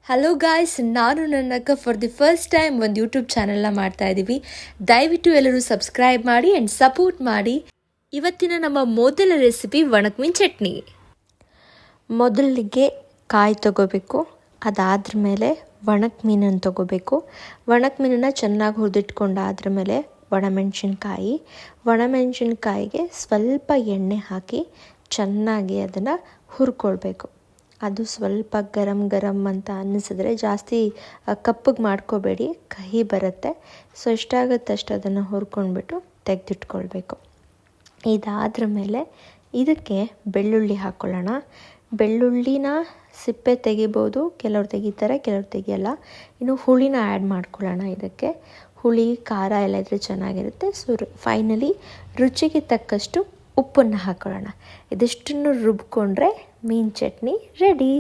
Hello guys, ನಾನು ನನ್ನ ಅಕ್ಕ ಫಾರ್ ದಿ ಫಸ್ಟ್ ಟೈಮ್ ಒಂದು ಯೂಟ್ಯೂಬ್ ಚಾನೆಲ್ನ ಮಾಡ್ತಾ ಇದ್ದೀವಿ. ದಯವಿಟ್ಟು ಎಲ್ಲರೂ ಸಬ್ಸ್ಕ್ರೈಬ್ ಮಾಡಿ ಆ್ಯಂಡ್ ಸಪೋರ್ಟ್ ಮಾಡಿ. ಇವತ್ತಿನ ನಮ್ಮ ಮೊದಲ ರೆಸಿಪಿ ಒಣಗ್ಮೀನು ಚಟ್ನಿ. ಮೊದಲಿಗೆ ಕಾಯಿ ತಗೋಬೇಕು, ಅದಾದ್ರ ಮೇಲೆ ಒಣಗ್ಮೀನನ್ನು ತಗೋಬೇಕು. ಒಣಗ್ಮೀನನ್ನು ಚೆನ್ನಾಗಿ ಹುರಿದಿಟ್ಕೊಂಡಾದ್ರ ಮೇಲೆ ಒಣಮೆಣಸಿನ್ಕಾಯಿಗೆ ಸ್ವಲ್ಪ ಎಣ್ಣೆ ಹಾಕಿ ಚೆನ್ನಾಗಿ ಅದನ್ನು ಹುರ್ಕೊಳ್ಬೇಕು. ಅದು ಸ್ವಲ್ಪ ಗರಂ ಅಂತ ಅನ್ನಿಸಿದ್ರೆ ಜಾಸ್ತಿ ಕಪ್ಪಗೆ ಮಾಡ್ಕೋಬೇಡಿ, ಕಹಿ ಬರುತ್ತೆ. ಸೊ ಎಷ್ಟಾಗುತ್ತೆ ಅಷ್ಟು ಅದನ್ನು ಹುರ್ಕೊಂಡ್ಬಿಟ್ಟು ತೆಗೆದಿಟ್ಕೊಳ್ಬೇಕು. ಇದಾದ್ರ ಮೇಲೆ ಇದಕ್ಕೆ ಬೆಳ್ಳುಳ್ಳಿ ಹಾಕ್ಕೊಳ್ಳೋಣ. ಬೆಳ್ಳುಳ್ಳಿನ ಸಿಪ್ಪೆ ತೆಗಿಬೋದು, ಕೆಲವ್ರು ತೆಗಿತಾರೆ, ಕೆಲವ್ರು ತೆಗಿಯಲ್ಲ. ಇನ್ನು ಹುಳಿನ ಆ್ಯಡ್ ಮಾಡ್ಕೊಳ್ಳೋಣ. ಇದಕ್ಕೆ ಹುಳಿ ಖಾರ ಎಲ್ಲ ಇದ್ದರೆ ಚೆನ್ನಾಗಿರುತ್ತೆ. ಸೊ ಫೈನಲಿ ರುಚಿಗೆ ತಕ್ಕಷ್ಟು ಉಪ್ಪನ್ನು ಹಾಕ್ಕೊಳ್ಳೋಣ. ಇದಿಷ್ಟನ್ನು ರುಬ್ಕೊಂಡ್ರೆ ಮೀನು ಚಟ್ನಿ ರೆಡಿ.